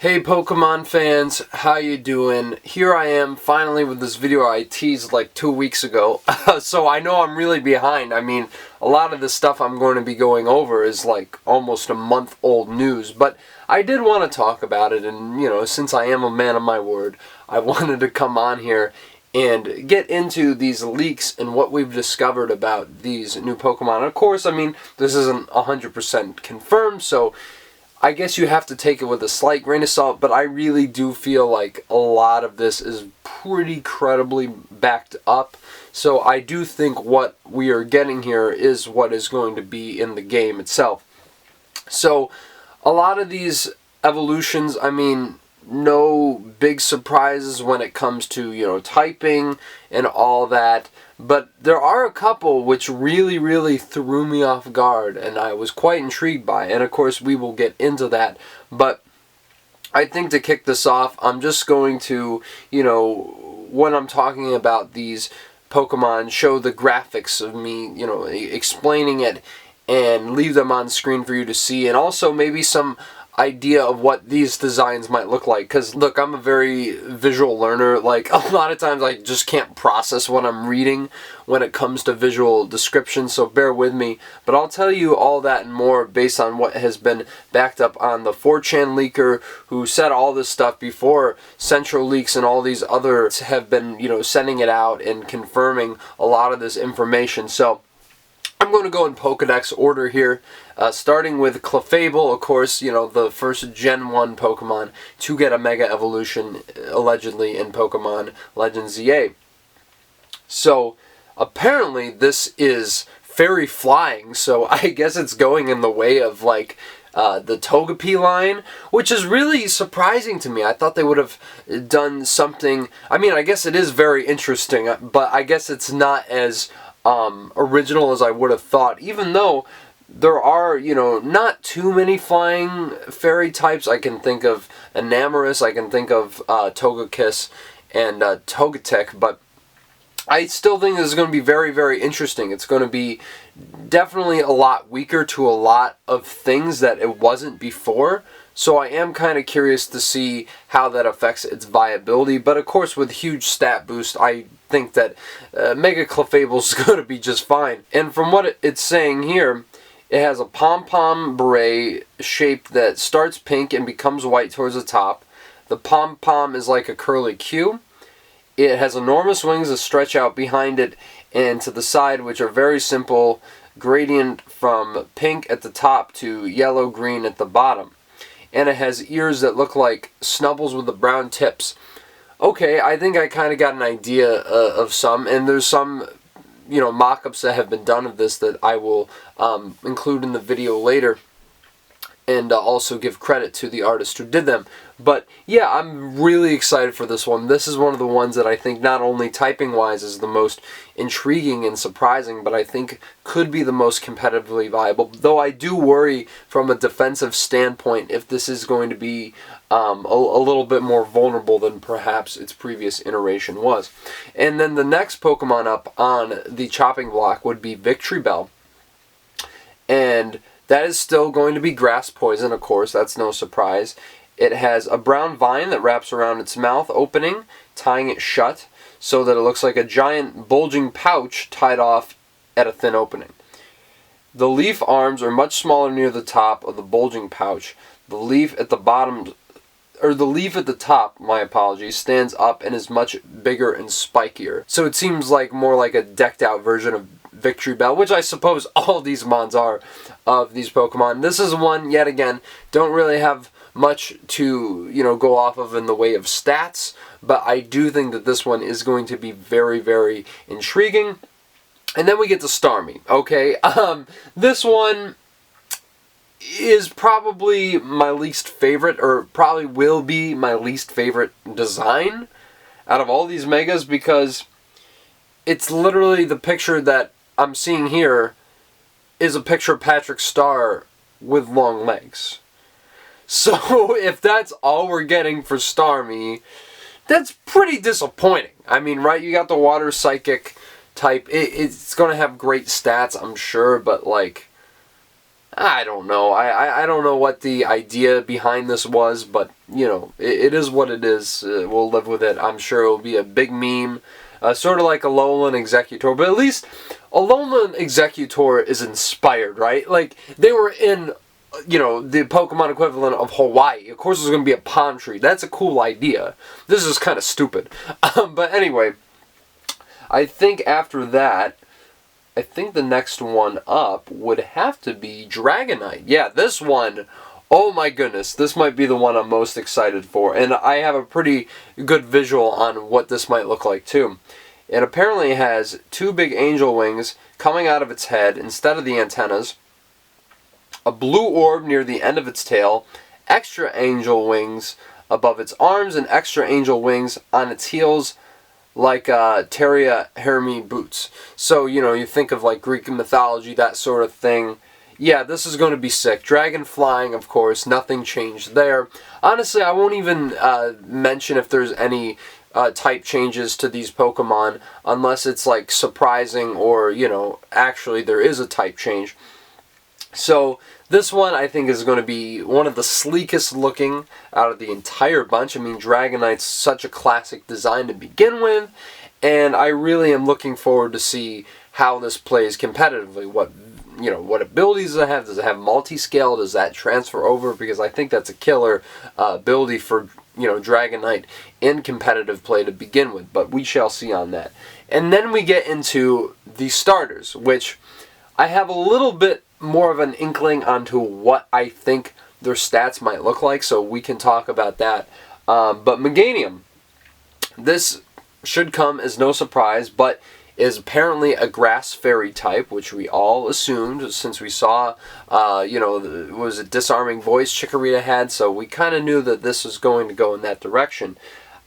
Hey Pokemon fans, how you doing? Here I am finally with this video I teased like 2 weeks ago. So I know I'm really behind. I mean, a lot of the stuff I'm going to be going over is like almost a month old news, but I did want to talk about it, and since I am a man of my word, I wanted to come on here and get into these leaks and what we've discovered about these new Pokemon. Of course, I mean, this isn't 100% confirmed, so I guess you have to take it with a slight grain of salt, but I really do feel like a lot of this is pretty credibly backed up. So I do think what we are getting here is what is going to be in the game itself. So a lot of these evolutions, I mean, no big surprises when it comes to, typing and all that. But there are a couple which really threw me off guard, and I was quite intrigued by. And of course, we will get into that. But I think to kick this off, I'm just going to, when I'm talking about these Pokemon, show the graphics of me, explaining it and leave them on screen for you to see. And also maybe some idea of what these designs might look like, because look, I'm a very visual learner. Like, a lot of times I just can't process what I'm reading when it comes to visual description, so bear with me. But I'll tell you all that and more based on what has been backed up on the 4chan leaker, who said all this stuff before Central Leaks and all these others have been sending it out and confirming a lot of this information. So I'm going to go in Pokedex order here, starting with Clefable, of course, the first Gen 1 Pokemon to get a Mega Evolution, allegedly, in Pokemon Legends ZA. So, apparently this is Fairy Flying, so I guess it's going in the way of, like, the Togepi line, which is really surprising to me. I thought they would have done something. I mean, I guess it is very interesting, but I guess it's not as original as I would have thought, even though there are, not too many flying fairy types. I can think of Enamorus, I can think of Togekiss and Togetic, but I still think this is going to be very interesting. It's going to be definitely a lot weaker to a lot of things that it wasn't before. So I am kind of curious to see how that affects its viability. But of course, with huge stat boost, I think that Mega Clefable is going to be just fine. And from what it's saying here, it has a pom-pom beret shape that starts pink and becomes white towards the top. The pom-pom is like a curly Q. It has enormous wings that stretch out behind it and to the side, which are very simple gradient from pink at the top to yellow-green at the bottom. And it has ears that look like snubbles with the brown tips. Okay, I think I kind of got an idea of some, and there's some, mock-ups that have been done of this that I will include in the video later, and also give credit to the artist who did them. But yeah, I'm really excited for this one. This is one of the ones that I think not only typing-wise is the most intriguing and surprising, but I think could be the most competitively viable. Though I do worry from a defensive standpoint if this is going to be a little bit more vulnerable than perhaps its previous iteration was. And then the next Pokemon up on the chopping block would be Victreebel. And that is still going to be grass poison, of course, that's no surprise. It has a brown vine that wraps around its mouth opening, tying it shut, so that it looks like a giant bulging pouch tied off at a thin opening. The leaf arms are much smaller near the top of the bulging pouch. The leaf at the bottom, or the leaf at the top, my apologies, stands up and is much bigger and spikier. So it seems like more like a decked out version of Victreebel, which I suppose all these mons are of these Pokemon. This is one, yet again, don't really have much to, go off of in the way of stats, but I do think that this one is going to be very intriguing. And then we get to Starmie, okay? This one is probably my least favorite, or probably will be my least favorite design out of all these Megas, because it's literally the picture that I'm seeing here is a picture of Patrick Star with long legs. So if that's all we're getting for Starmie, that's pretty disappointing. I mean, right, you got the water psychic type. It's going to have great stats, I'm sure, but like, I don't know. I don't know what the idea behind this was, but, you know, it is what it is. We'll live with it. I'm sure it will be a big meme. Sort of like Alolan Executor, but at least Alolan Executor is inspired, right? Like, they were in, you know, the Pokemon equivalent of Hawaii. Of course there's going to be a palm tree. That's a cool idea. This is kind of stupid. But anyway, I think after that, I think the next one up would have to be Dragonite. Yeah, this one, oh my goodness, this might be the one I'm most excited for. And I have a pretty good visual on what this might look like too. It apparently has two big angel wings coming out of its head instead of the antennas, a blue orb near the end of its tail, extra angel wings above its arms, and extra angel wings on its heels, like Terria Hermes boots. So, you know, you think of like Greek mythology, that sort of thing. Yeah, this is going to be sick. Dragon flying, of course, nothing changed there. Honestly, I won't even mention if there's any type changes to these Pokemon, unless it's like surprising or, you know, actually there is a type change. So this one I think is going to be one of the sleekest looking out of the entire bunch. I mean, Dragonite's such a classic design to begin with, and I really am looking forward to see how this plays competitively. What abilities does it have? Does it have multi-scale? Does that transfer over? Because I think that's a killer ability for, you know, Dragonite in competitive play to begin with, but we shall see on that. And then we get into the starters, which I have a little bit more of an inkling onto what I think their stats might look like, so we can talk about that. But Meganium, this should come as no surprise, but is apparently a grass fairy type, which we all assumed since we saw, you know, was it Disarming Voice Chikorita had, so we kind of knew that this was going to go in that direction.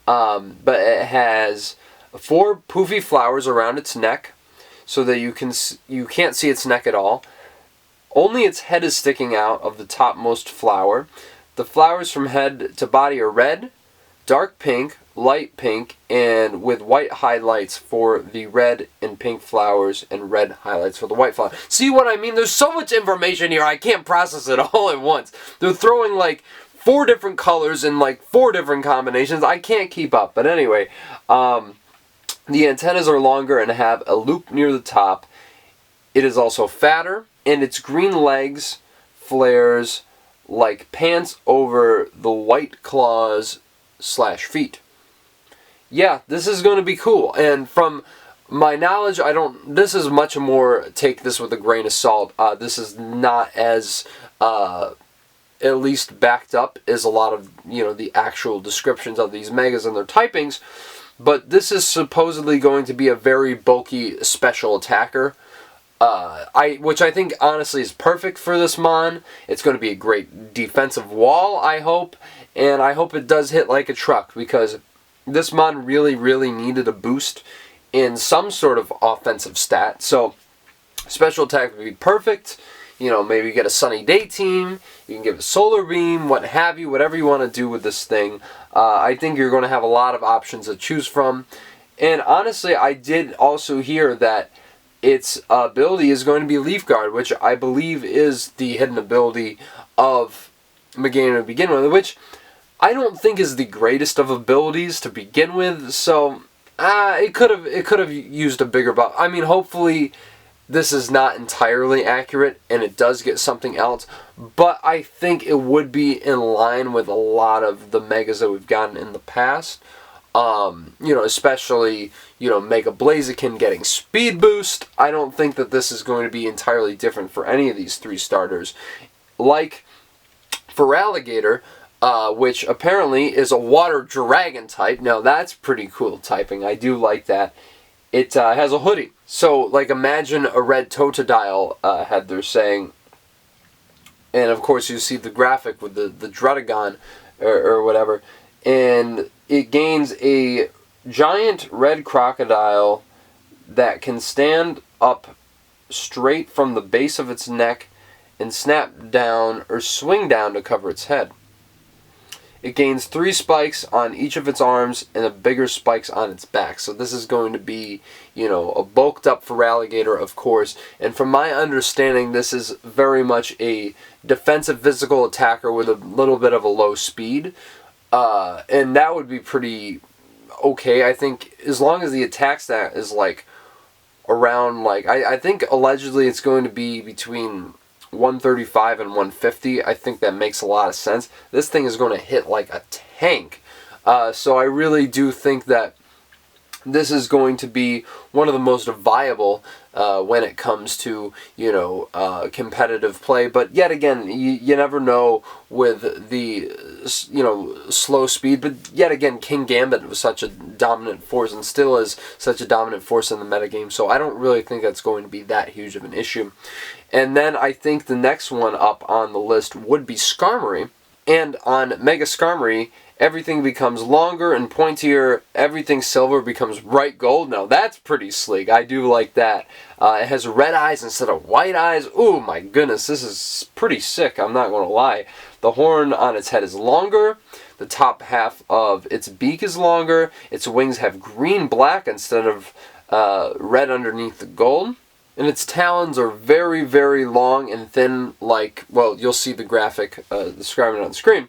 But it has 4 poofy flowers around its neck, so that you can't see its neck at all. Only its head is sticking out of the topmost flower. The flowers from head to body are red, dark pink, light pink, and with white highlights for the red and pink flowers and red highlights for the white flower. See what I mean? There's so much information here, I can't process it all at once. They're throwing like 4 different colors in like 4 different combinations. I can't keep up. But anyway, the antennas are longer and have a loop near the top. It is also fatter, and its green legs flares like pants over the white claws / feet. Yeah, this is going to be cool. And from my knowledge, this is much more, take this with a grain of salt. This is not as at least backed up as a lot of, you know, the actual descriptions of these megas and their typings. But this is supposedly going to be a very bulky special attacker. Which I think honestly is perfect for this mon. It's going to be a great defensive wall, I hope, and I hope it does hit like a truck, because this mon really, really needed a boost in some sort of offensive stat. So special attack would be perfect. You know, maybe get a sunny day team, you can give a solar beam, what have you, whatever you want to do with this thing. I think you're going to have a lot of options to choose from. And honestly, I did also hear that its ability is going to be Leaf Guard, which I believe is the hidden ability of Meganium to begin with, which I don't think is the greatest of abilities to begin with. So it could have used a bigger buff. I mean, hopefully this is not entirely accurate and it does get something else, but I think it would be in line with a lot of the megas that we've gotten in the past. You know, especially, you know, Mega Blaziken getting speed boost. I don't think that this is going to be entirely different for any of these 3 starters. Like for Alligator, which apparently is a water dragon type. Now that's pretty cool typing. I do like that. It has a hoodie. So, like, imagine a red Totodile head, they're saying. And of course you see the graphic with the Druddigon or whatever. And it gains a giant red crocodile that can stand up straight from the base of its neck and snap down or swing down to cover its head. It gains 3 spikes on each of its arms and a bigger spikes on its back. So this is going to be, you know, a bulked up Feraligatr, of course. And from my understanding, this is very much a defensive physical attacker with a little bit of a low speed. And that would be pretty okay, I think, as long as the attack stat is like around, like, I think allegedly it's going to be between 135 and 150. I think that makes a lot of sense. This thing is going to hit like a tank. So I really do think that this is going to be one of the most viable when it comes to, you know, competitive play. But yet again, you never know with the, you know, slow speed. But yet again, King Gambit was such a dominant force and still is such a dominant force in the metagame. So I don't really think that's going to be that huge of an issue. And then I think the next one up on the list would be Skarmory. And on Mega Skarmory, everything becomes longer and pointier. Everything silver becomes bright gold. Now that's pretty sleek. I do like that. It has red eyes instead of white eyes. Oh my goodness, this is pretty sick. I'm not going to lie. The horn on its head is longer. The top half of its beak is longer. Its wings have green-black instead of red underneath the gold. And its talons are very, very long and thin, like, well, you'll see the graphic describing it on the screen.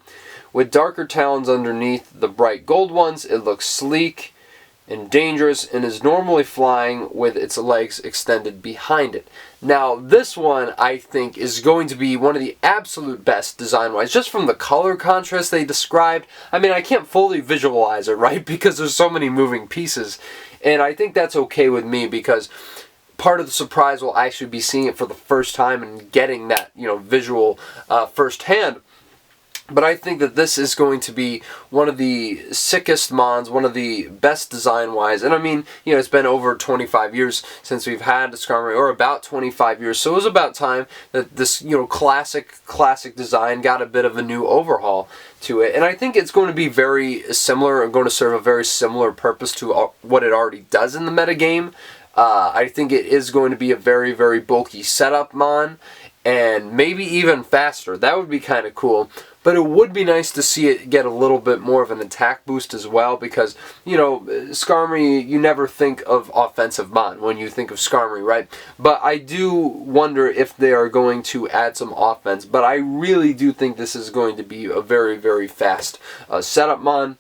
With darker talons underneath the bright gold ones, it looks sleek and dangerous and is normally flying with its legs extended behind it. Now, this one, I think, is going to be one of the absolute best design-wise, just from the color contrast they described. I mean, I can't fully visualize it, right, because there's so many moving pieces. And I think that's okay with me because part of the surprise will actually be seeing it for the first time and getting that, you know, visual firsthand. But I think that this is going to be one of the sickest mons, one of the best design-wise. And I mean, you know, it's been over 25 years since we've had a Skarmory, or about 25 years. So it was about time that this, you know, classic design got a bit of a new overhaul to it. And I think it's going to be very similar, and going to serve a very similar purpose to what it already does in the metagame. I think it is going to be a very, very bulky setup mon, and maybe even faster. That would be kind of cool. But it would be nice to see it get a little bit more of an attack boost as well, because, you know, Skarmory, you never think of offensive mon when you think of Skarmory, right? But I do wonder if they are going to add some offense. But I really do think this is going to be a very, very fast setup mon.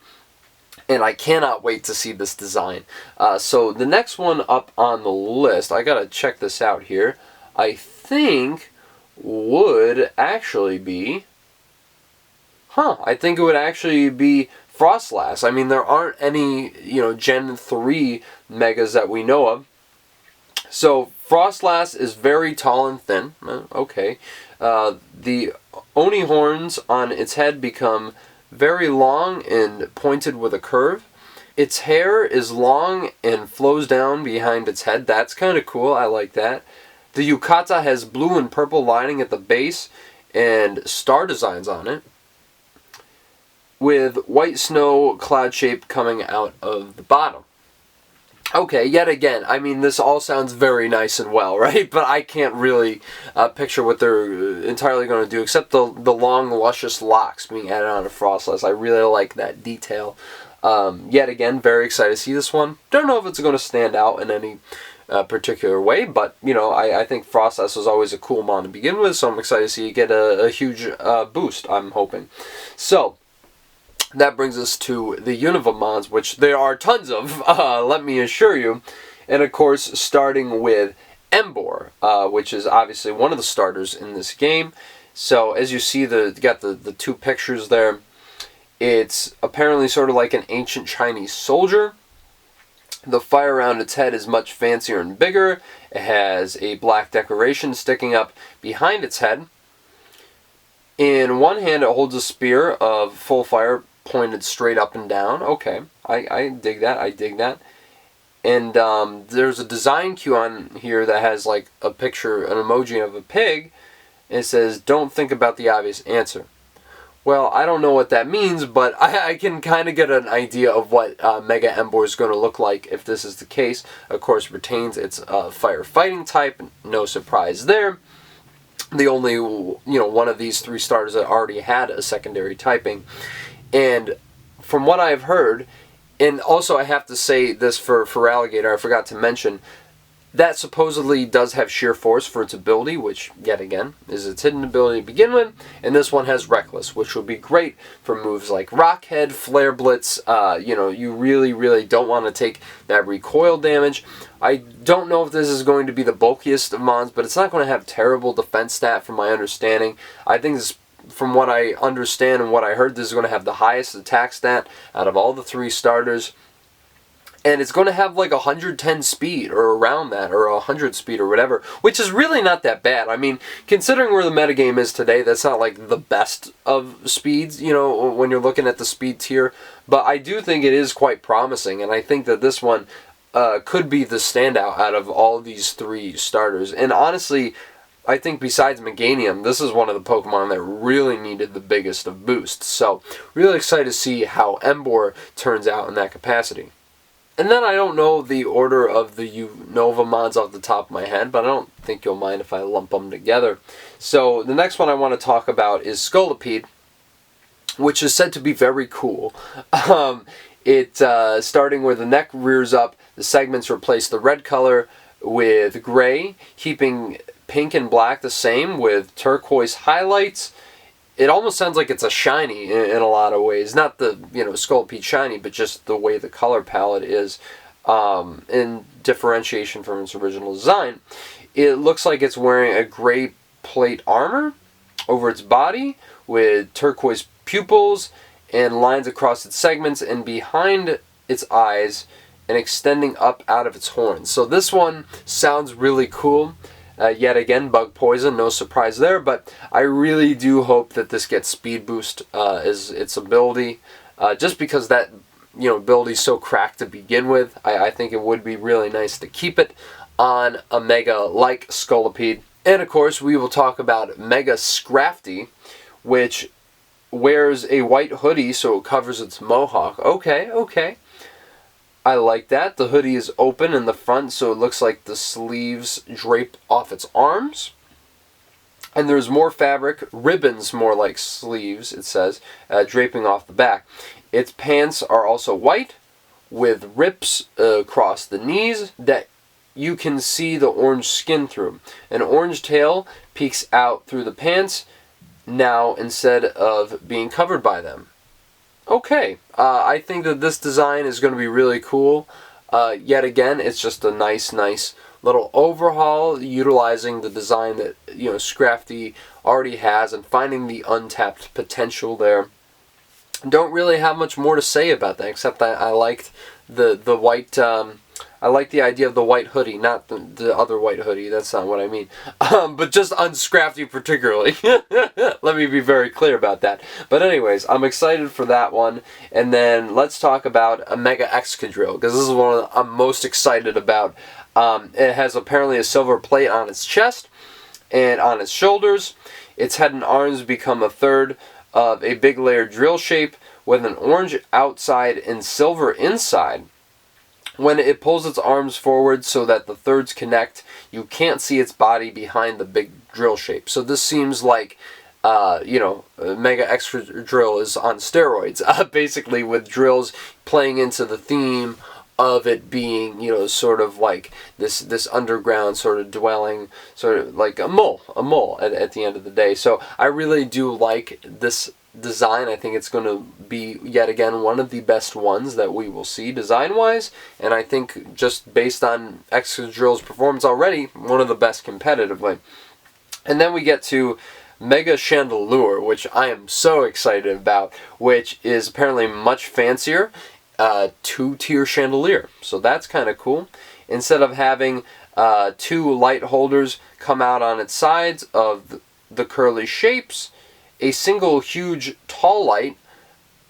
And I cannot wait to see this design. So the next one up on the list, I gotta check this out here, I think would actually be, I think it would actually be Frostlass. I mean, there aren't any, you know, Gen 3 Megas that we know of. So Frostlass is very tall and thin. Okay. The Oni horns on its head become very long and pointed with a curve. Its hair is long and flows down behind its head. That's kind of cool. I like that. The yukata has blue and purple lining at the base and star designs on it, with white snow cloud shape coming out of the bottom. Okay, yet again, I mean, this all sounds very nice and well, right? But I can't really picture what they're entirely going to do, except the long, luscious locks being added on to Frostlass. I really like that detail. Yet again, very excited to see this one. Don't know if it's going to stand out in any particular way, but, you know, I think Frostlass was always a cool mon to begin with, so I'm excited to see it get a huge boost, I'm hoping. So that brings us to the Unova mons, which there are tons of, let me assure you. And of course, starting with Emboar, which is obviously one of the starters in this game. So as you see, got the two pictures there. It's apparently sort of like an ancient Chinese soldier. The fire around its head is much fancier and bigger. It has a black decoration sticking up behind its head. In one hand, it holds a spear of full fire pointed straight up and down. Okay, I dig that. I dig that. And there's a design cue on here that has like a picture, an emoji of a pig. And it says, "Don't think about the obvious answer." Well, I don't know what that means, but I can kind of get an idea of what Mega Emboar is going to look like if this is the case. Of course, retains its firefighting type. No surprise there. The only, you know, one of these three starters that already had a secondary typing. And from what I've heard, and also I have to say this for Alligator, I forgot to mention, that supposedly does have sheer force for its ability, which, yet again, is its hidden ability to begin with. And this one has Reckless, which would be great for moves like Rockhead, Flare Blitz. You really, really don't want to take that recoil damage. I don't know if this is going to be the bulkiest of Mons, but it's not going to have terrible defense stat from my understanding. I think this, from what I understand and what I heard, this is going to have the highest attack stat out of all the 3 starters. And it's going to have like 110 speed or around that, or 100 speed or whatever, which is really not that bad. I mean, considering where the metagame is today, that's not like the best of speeds, when you're looking at the speed tier. But I do think it is quite promising, and I think that this one could be the standout out of all these 3 starters. And honestly, I think besides Meganium, this is one of the Pokemon that really needed the biggest of boosts. So, really excited to see how Emboar turns out in that capacity. And then I don't know the order of the Unova mods off the top of my head, but I don't think you'll mind if I lump them together. So the next one I want to talk about is Scolipede, which is said to be very cool. Starting where the neck rears up, the segments replace the red color with gray, keeping pink and black the same with turquoise highlights. It almost sounds like it's a shiny in a lot of ways. Not the, Scolipede shiny, but just the way the color palette is in differentiation from its original design. It looks like it's wearing a gray plate armor over its body with turquoise pupils and lines across its segments and behind its eyes and extending up out of its horns. So this one sounds really cool. Yet again, bug poison, no surprise there, but I really do hope that this gets speed boost as its ability, just because that ability is so cracked to begin with. I think it would be really nice to keep it on a Mega like Scolipede. And of course, we will talk about Mega Scrafty, which wears a white hoodie so it covers its mohawk. Okay. I like that. The hoodie is open in the front, so it looks like the sleeves drape off its arms. And there's more fabric, ribbons more like sleeves, it says, draping off the back. Its pants are also white, with rips across the knees that you can see the orange skin through. An orange tail peeks out through the pants now instead of being covered by them. Okay, I think that this design is going to be really cool. Yet again, it's just a nice little overhaul, utilizing the design that Scrafty already has and finding the untapped potential there. Don't really have much more to say about that, except that I liked the white. I like the idea of the white hoodie, not the other white hoodie. That's not what I mean. But just on Scrafty particularly. Let me be very clear about that. But anyways, I'm excited for that one. And then let's talk about a Mega Excadrill, because this is one I'm most excited about. It has apparently a silver plate on its chest and on its shoulders. Its head and arms become a third of a big layered drill shape with an orange outside and silver inside. When it pulls its arms forward so that the thirds connect, you can't see its body behind the big drill shape. So this seems like, Mega Excadrill is on steroids, basically, with drills playing into the theme of it being, sort of like this underground sort of dwelling, sort of like a mole at the end of the day. So I really do like this design. I think it's going to be, yet again, one of the best ones that we will see design-wise, and I think just based on Excadrill's performance already, one of the best competitively. And then we get to Mega Chandelure, which I am so excited about, which is apparently much fancier, 2-tier chandelier. So that's kind of cool. Instead of having 2 light holders come out on its sides of the curly shapes, a single huge tall light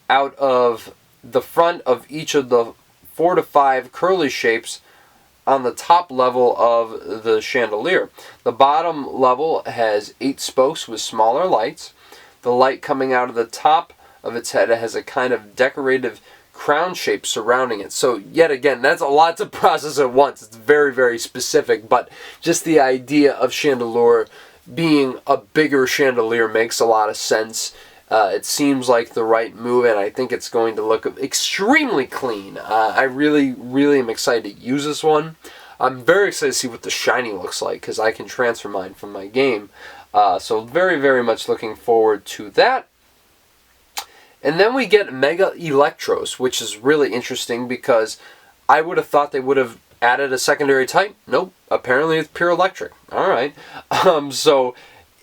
out of the front of each of the 4 to 5 curly shapes on the top level of the chandelier. The bottom level has 8 spokes with smaller lights. The light coming out of the top of its head has a kind of decorative crown shape surrounding it. So yet again, that's a lot to process at once. It's very, very specific, but just the idea of Chandelure being a bigger chandelier makes a lot of sense. It seems like the right move, and I think it's going to look extremely clean. I really, really am excited to use this one. I'm very excited to see what the shiny looks like, because I can transfer mine from my game. So very, very much looking forward to that. And then we get Mega Electros, which is really interesting because I would have thought they would have added a secondary type. Nope, apparently it's pure electric. Alright. So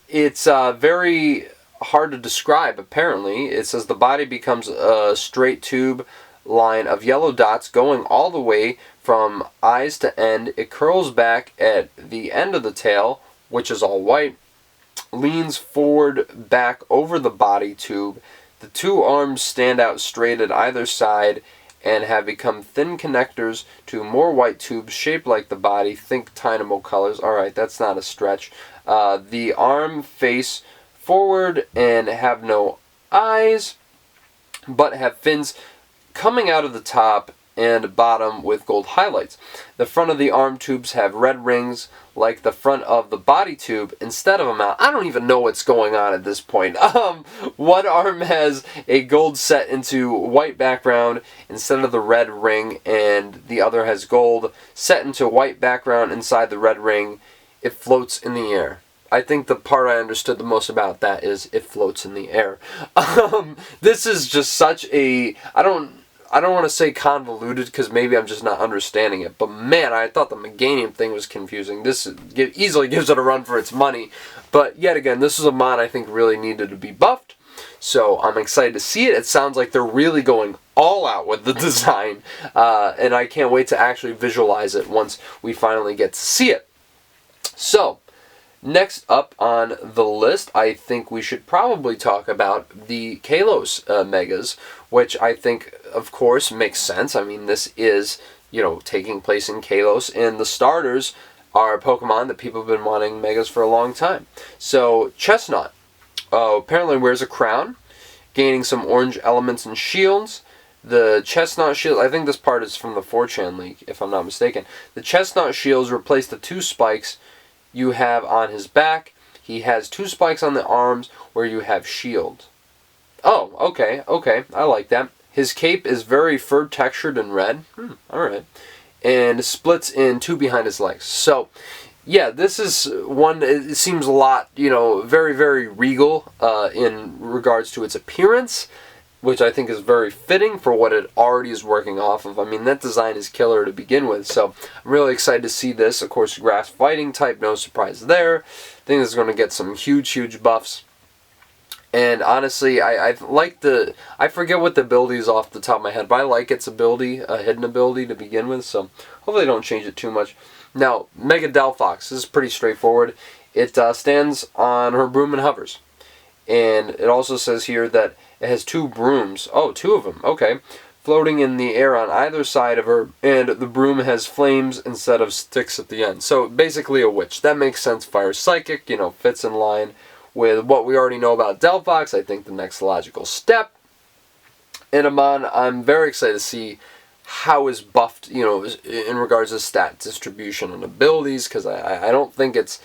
it's very hard to describe, apparently. It says the body becomes a straight tube line of yellow dots going all the way from eyes to end. It curls back at the end of the tail, which is all white, leans forward back over the body tube. The two arms stand out straight at either side and have become thin connectors to more white tubes shaped like the body. Think Dynamo colors. Alright, that's not a stretch. The arm face forward and have no eyes, but have fins coming out of the top and bottom with gold highlights. The front of the arm tubes have red rings like the front of the body tube instead of a mount. I don't even know what's going on at this point. One arm has a gold set into white background instead of the red ring, and the other has gold set into white background inside the red ring. It floats in the air. I think the part I understood the most about that is it floats in the air. This is just such a... I don't want to say convoluted, because maybe I'm just not understanding it. But man, I thought the Meganium thing was confusing. This easily gives it a run for its money. But yet again, this is a mod I think really needed to be buffed. So I'm excited to see it. It sounds like they're really going all out with the design. And I can't wait to actually visualize it once we finally get to see it. So, next up on the list, I think we should probably talk about the Kalos Megas, which I think, of course, makes sense. I mean, this is, taking place in Kalos, and the starters are Pokemon that people have been wanting Megas for a long time. So, Chestnut apparently wears a crown, gaining some orange elements and shields. The Chestnut shield, I think this part is from the 4chan League, if I'm not mistaken. The Chestnut shields replace the 2 spikes you have on his back. He has 2 spikes on the arms where you have shield. Oh, okay, I like that. His cape is very fur textured and red. Alright. And splits in 2 behind his legs. So, yeah, this is one, it seems a lot, very, very regal in regards to its appearance, which I think is very fitting for what it already is working off of. I mean, that design is killer to begin with, so I'm really excited to see this. Of course, grass fighting type, no surprise there. I think it's going to get some huge, huge buffs. And honestly, I like the... I forget what the ability is off the top of my head, but I like its ability, a hidden ability to begin with, so hopefully they don't change it too much. Now, Mega Delphox, this is pretty straightforward. It stands on her broom and hovers. And it also says here that it has 2 brooms. Oh, 2 of them. Okay. Floating in the air on either side of her, and the broom has flames instead of sticks at the end. So basically a witch. That makes sense. Fire Psychic, fits in line with what we already know about Delphox. I think the next logical step. And Amon, I'm very excited to see how is buffed, in regards to stat distribution and abilities, because I don't think its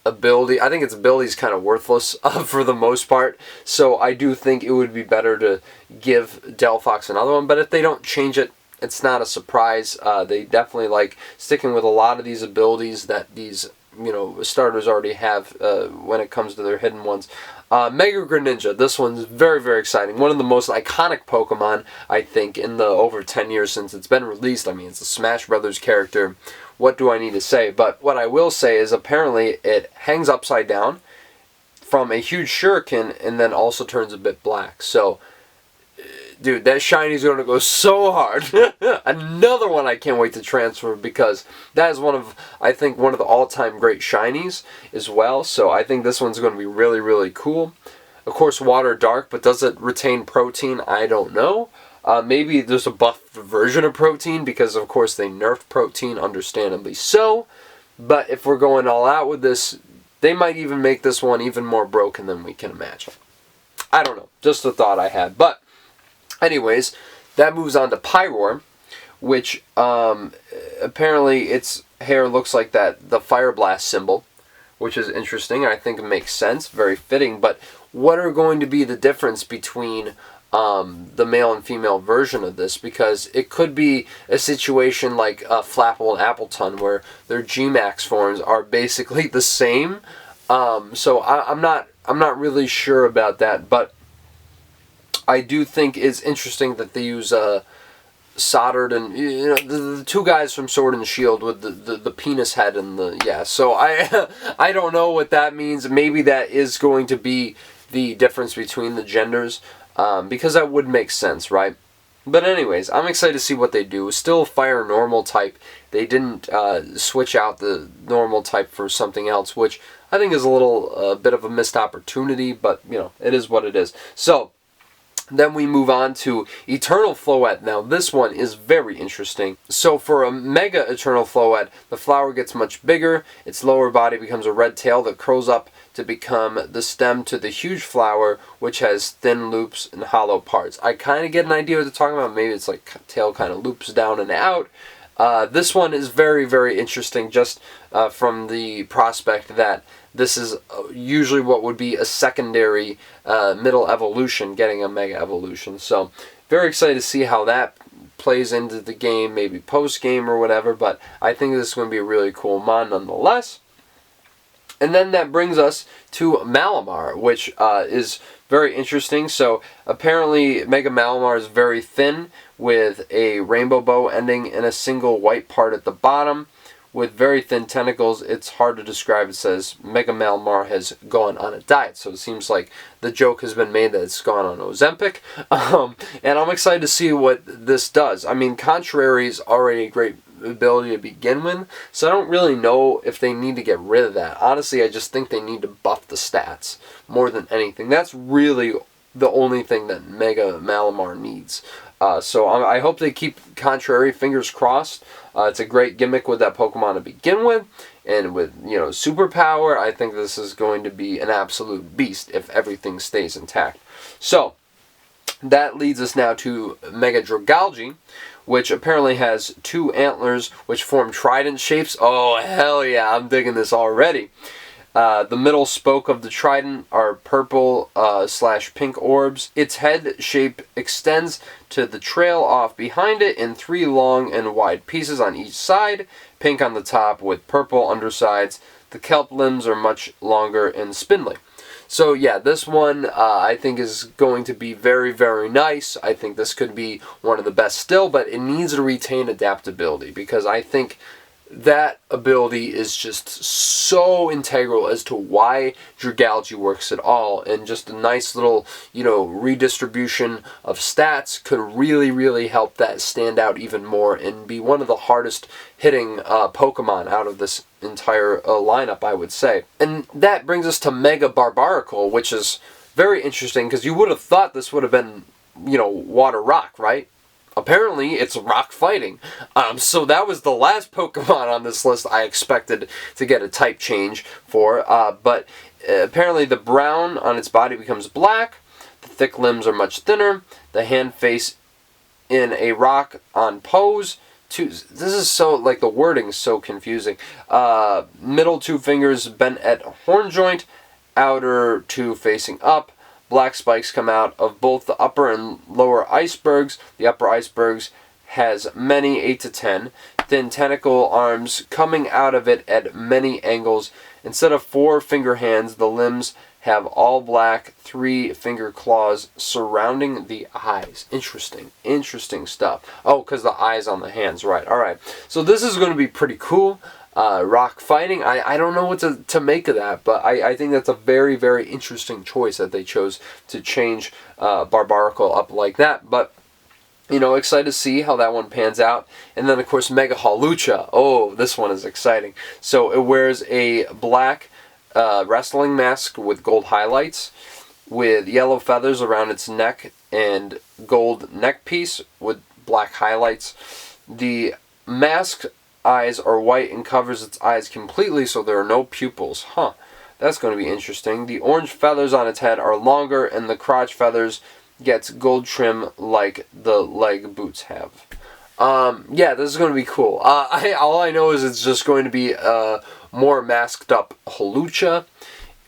ability, I think its ability is kind of worthless for the most part, so I do think it would be better to give Delphox another one, but if they don't change it, it's not a surprise. They definitely like sticking with a lot of these abilities that these starters already have when it comes to their hidden ones. Mega Greninja, this one's very, very exciting. One of the most iconic Pokemon, I think, in the over 10 years since it's been released. I mean, it's a Smash Brothers character. What do I need to say? But what I will say is apparently it hangs upside down from a huge shuriken and then also turns a bit black. So, dude, that shiny's going to go so hard. Another one I can't wait to transfer, because that is I think one of the all-time great shinies as well. So I think this one's going to be really, really cool. Of course, Water Dark, but does it retain protein? I don't know. Maybe there's a buffed version of protein, because of course they nerfed protein, understandably so. But if we're going all out with this, they might even make this one even more broken than we can imagine. I don't know. Just a thought I had. But anyways, that moves on to Pyroar, which apparently its hair looks like the Fire Blast symbol, which is interesting. I think it makes sense, very fitting. But what are going to be the difference between the male and female version of this, because it could be a situation like Flapple and Appleton where their G-Max forms are basically the same. So I'm not really sure about that, but I do think it's interesting that they use soldered, and the two guys from Sword and Shield with the penis head and so I don't know what that means. Maybe that is going to be the difference between the genders, because that would make sense, right? But anyways, I'm excited to see what they do. Still fire normal type. They didn't switch out the normal type for something else, which I think is a little bit of a missed opportunity, but it is what it is. So then we move on to Eternal Floette. Now this one is very interesting. So for a Mega Eternal Floette, the flower gets much bigger. Its lower body becomes a red tail that curls up to become the stem to the huge flower, which has thin loops and hollow parts. I kind of get an idea what they're talking about. Maybe it's like tail kind of loops down and out. This one is very, very interesting, just from the prospect that this is usually what would be a secondary middle evolution, getting a Mega Evolution. So very excited to see how that plays into the game, maybe post-game or whatever, but I think this is going to be a really cool mon nonetheless. And then that brings us to Malamar, which is very interesting. So apparently Mega Malamar is very thin, with a rainbow bow ending in a single white part at the bottom. With very thin tentacles, it's hard to describe. It says Mega Malamar has gone on a diet. So it seems like the joke has been made that it's gone on Ozempic. And I'm excited to see what this does. I mean, Contrary is already a great ability to begin with, so I don't really know if they need to get rid of that. Honestly, I just think they need to buff the stats more than anything. That's really the only thing that Mega Malamar needs. So I hope they keep Contrary, fingers crossed. It's a great gimmick with that Pokemon to begin with, and with superpower, I think this is going to be an absolute beast if everything stays intact. So that leads us now to Mega Dragalge, which apparently has 2 antlers which form trident shapes. Oh, hell yeah, I'm digging this already. The middle spoke of the trident are purple / pink orbs. Its head shape extends to the trail off behind it in 3 long and wide pieces on each side, pink on the top with purple undersides. The kelp limbs are much longer and spindly. So yeah, this one I think is going to be very, very nice. I think this could be one of the best still, but it needs to retain adaptability, because I think that ability is just so integral as to why Dragalge works at all, and just a nice little, redistribution of stats could really, really help that stand out even more and be one of the hardest hitting Pokemon out of this entire lineup, I would say. And that brings us to Mega Barbaracle, which is very interesting, because you would have thought this would have been, Water Rock, right? Apparently, it's rock fighting. So that was the last Pokemon on this list I expected to get a type change for. But apparently the brown on its body becomes black. The thick limbs are much thinner. The hand face in a rock on pose. This is so, like, the wording is so confusing. Middle 2 fingers bent at horn joint. Outer 2 facing up. Black spikes come out of both the upper and lower icebergs. The upper icebergs has many, 8 to 10, thin tentacle arms coming out of it at many angles. Instead of 4 finger hands, the limbs have all black 3 finger claws surrounding the eyes. Interesting stuff. Oh, because the eyes on the hands, right. Alright, so this is going to be pretty cool. Rock fighting, I don't know what to make of that, but I think that's a very, very interesting choice that they chose to change Barbaracle up like that. But, excited to see how that one pans out. And then, of course, Mega Hawlucha. Oh, this one is exciting. So it wears a black wrestling mask with gold highlights, with yellow feathers around its neck and gold neck piece with black highlights. The mask eyes are white and covers its eyes completely, so there are no pupils. That's going to be interesting. The orange feathers on its head are longer, and the crotch feathers gets gold trim like the leg boots have. Yeah, this is going to be cool. All I know is it's just going to be more masked up Hawlucha,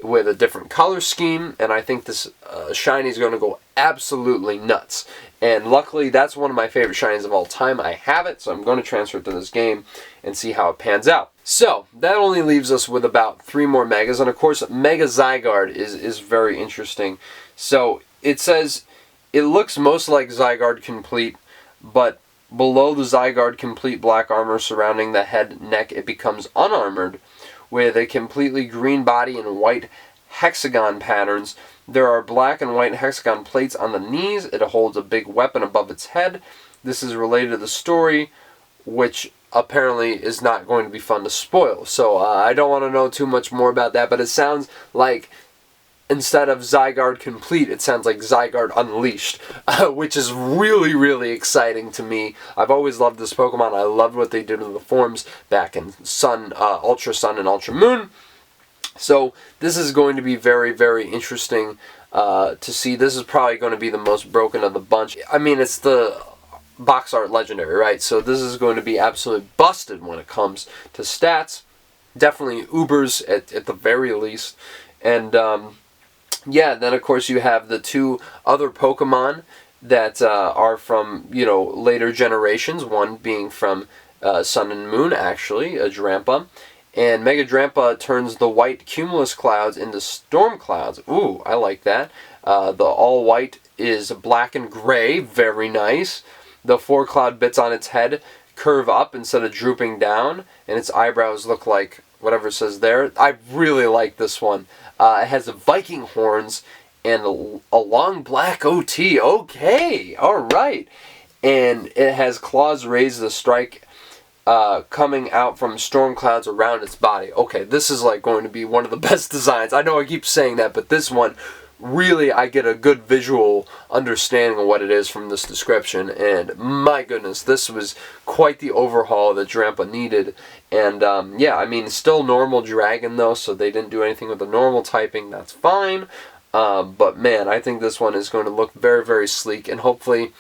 with a different color scheme, and I think this shiny is going to go absolutely nuts. And luckily, that's one of my favorite shinies of all time. I have it, so I'm going to transfer it to this game and see how it pans out. So, that only leaves us with about 3 more Megas, and of course, Mega Zygarde is very interesting. So, it says, it looks most like Zygarde Complete, but below the Zygarde Complete black armor surrounding the head and neck, it becomes unarmored, with a completely green body and white hexagon patterns. There are black and white hexagon plates on the knees. It holds a big weapon above its head. This is related to the story, which apparently is not going to be fun to spoil. So I don't want to know too much more about that, but it sounds like instead of Zygarde Complete, it sounds like Zygarde Unleashed, which is really, really exciting to me. I've always loved this Pokemon. I loved what they did with the forms back in Ultra Sun and Ultra Moon. So this is going to be very, very interesting to see. This is probably going to be the most broken of the bunch. I mean, it's the box art legendary, right? So this is going to be absolutely busted when it comes to stats. Definitely Ubers at the very least. And yeah, then of course you have the 2 other Pokemon that are from, later generations. One being from Sun and Moon, actually, a Drampa. And Mega Drampa turns the white cumulus clouds into storm clouds. Ooh, I like that. The all white is black and gray. Very nice. The 4 cloud bits on its head curve up instead of drooping down. And its eyebrows look like whatever it says there. I really like this one. It has Viking horns and a long black OT. Okay, alright. And it has claws raised to strike coming out from storm clouds around its body. Okay, this is like going to be one of the best designs. I know I keep saying that, but this one, really I get a good visual understanding of what it is from this description. And my goodness, this was quite the overhaul that Drampa needed. And yeah, I mean, still normal dragon though, so they didn't do anything with the normal typing. That's fine. But man, I think this one is going to look very, very sleek and hopefully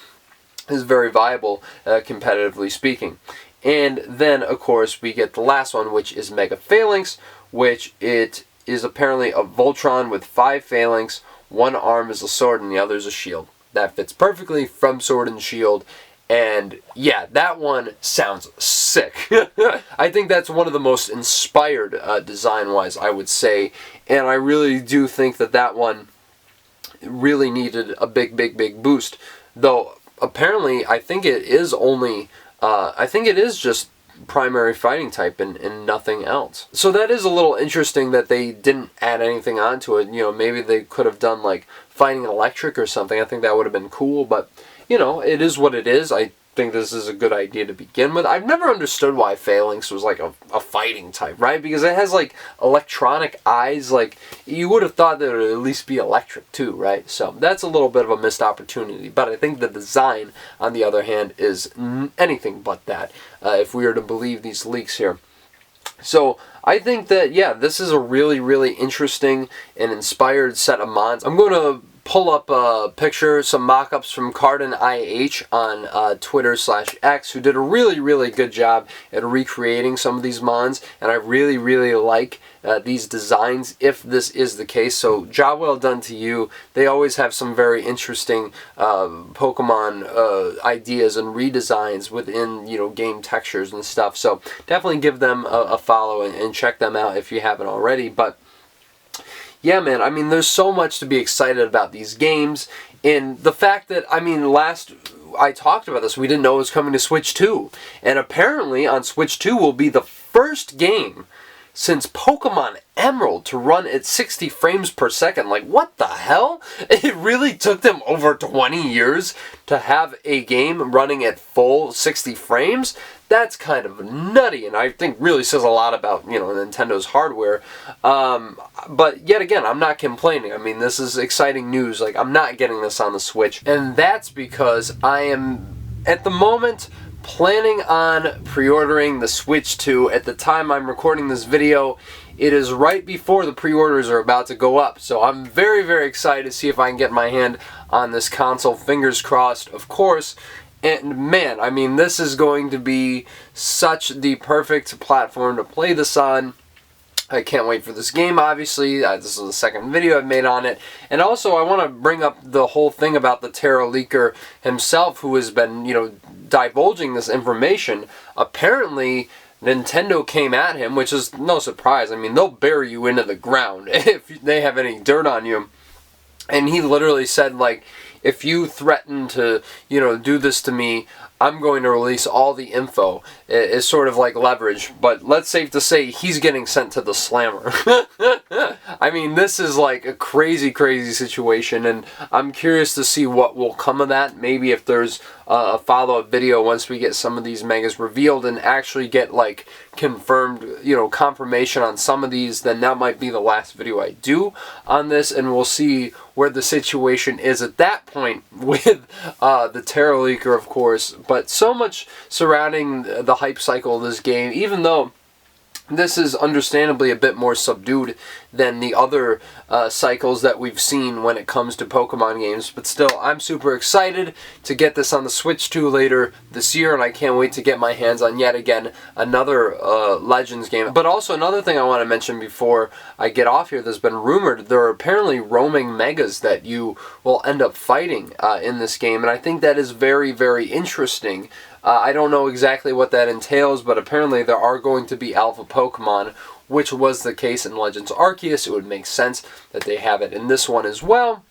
is very viable competitively speaking. And then, of course, we get the last one, which is Mega Phalanx, which it is apparently a Voltron with 5 phalanx. One arm is a sword and the other is a shield. That fits perfectly from Sword and Shield. And yeah, that one sounds sick. I think that's one of the most inspired design-wise, I would say. And I really do think that that one really needed a big, big, big boost. Though, apparently, I think it is only... I think it is just primary fighting type and nothing else. So that is a little interesting that they didn't add anything onto it. Maybe they could have done like fighting electric or something. I think that would have been cool, but it is what it is. I think this is a good idea to begin with. I've never understood why Phalanx was like a fighting type, right? Because it has like electronic eyes. Like you would have thought that it would at least be electric too, right? So that's a little bit of a missed opportunity. But I think the design, on the other hand, is anything but that, if we are to believe these leaks here. So I think that, yeah, this is a really, really interesting and inspired set of mods. I'm going to pull up a picture, some mock-ups from Cardin IH on Twitter/X, who did a really, really good job at recreating some of these mons, and I really, really like these designs, if this is the case. So, job well done to you. They always have some very interesting Pokemon ideas and redesigns within, game textures and stuff. So, definitely give them a follow and check them out if you haven't already. But yeah, man, I mean, there's so much to be excited about these games, and the fact that, I mean, last I talked about this, we didn't know it was coming to Switch 2, and apparently on Switch 2 will be the first game since Pokemon Emerald to run at 60 frames per second. Like, what the hell? It really took them over 20 years to have a game running at full 60 frames? That's kind of nutty, and I think really says a lot about, Nintendo's hardware. But yet again, I'm not complaining. I mean, this is exciting news. Like, I'm not getting this on the Switch, and that's because I am, at the moment, planning on pre-ordering the Switch 2. At the time I'm recording this video, it is right before the pre-orders are about to go up. So I'm very, very excited to see if I can get my hand on this console. Fingers crossed, of course. And man, I mean, this is going to be such the perfect platform to play this on. I can't wait for this game, obviously. This is the second video I've made on it. And also, I want to bring up the whole thing about the Terra leaker himself, who has been, divulging this information. Apparently, Nintendo came at him, which is no surprise. I mean, they'll bury you into the ground if they have any dirt on you. And he literally said, like, if you threaten to, do this to me, I'm going to release all the info. It's sort of like leverage, but let's safe to say he's getting sent to the slammer. I mean, this is like a crazy, crazy situation, and I'm curious to see what will come of that. Maybe if there's a follow-up video once we get some of these megas revealed and actually get like confirmed, confirmation on some of these, then that might be the last video I do on this, and we'll see where the situation is at that point with the Terra leaker, of course. But so much surrounding the hype cycle of this game, even though this is understandably a bit more subdued than the other cycles that we've seen when it comes to Pokemon games. But still, I'm super excited to get this on the Switch 2 later this year, and I can't wait to get my hands on yet again another Legends game. But also another thing I want to mention before I get off here, there's been rumored there are apparently roaming megas that you will end up fighting in this game, and I think that is very, very interesting. I don't know exactly what that entails, but apparently there are going to be alpha Pokemon, which was the case in Legends Arceus. It would make sense that they have it in this one as well.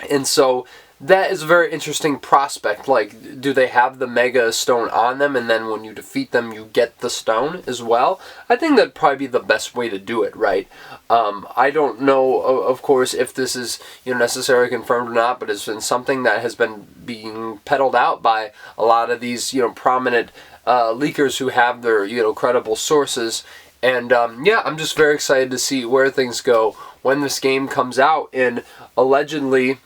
And so that is a very interesting prospect. Like, do they have the Mega Stone on them, and then when you defeat them, you get the stone as well? I think that'd probably be the best way to do it, right? I don't know, of course, if this is necessarily confirmed or not, but it's been something that has been being peddled out by a lot of these prominent leakers who have their credible sources. And yeah, I'm just very excited to see where things go when this game comes out in allegedly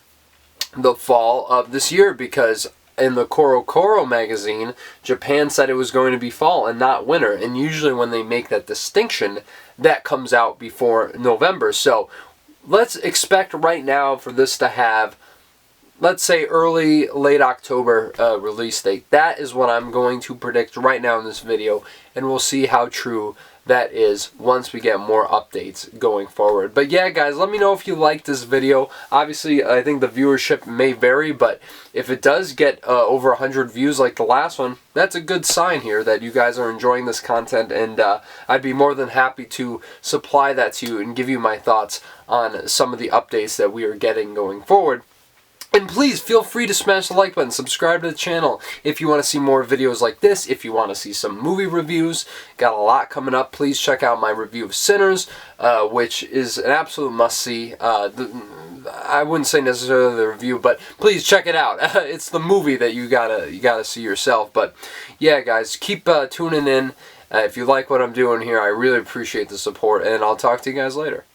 the fall of this year, because in the CoroCoro magazine, Japan said it was going to be fall and not winter, and usually when they make that distinction, that comes out before November. So let's expect right now for this to have, let's say, late October release date. That is what I'm going to predict right now in this video, and we'll see how true that is once we get more updates going forward. But yeah, guys, let me know if you liked this video. Obviously, I think the viewership may vary, but if it does get over 100 views like the last one, that's a good sign here that you guys are enjoying this content, and I'd be more than happy to supply that to you and give you my thoughts on some of the updates that we are getting going forward. And please feel free to smash the like button, subscribe to the channel if you want to see more videos like this, if you want to see some movie reviews. Got a lot coming up. Please check out my review of Sinners, which is an absolute must-see. I wouldn't say necessarily the review, but please check it out. It's the movie that you gotta see yourself. But yeah, guys, keep tuning in. If you like what I'm doing here, I really appreciate the support, and I'll talk to you guys later.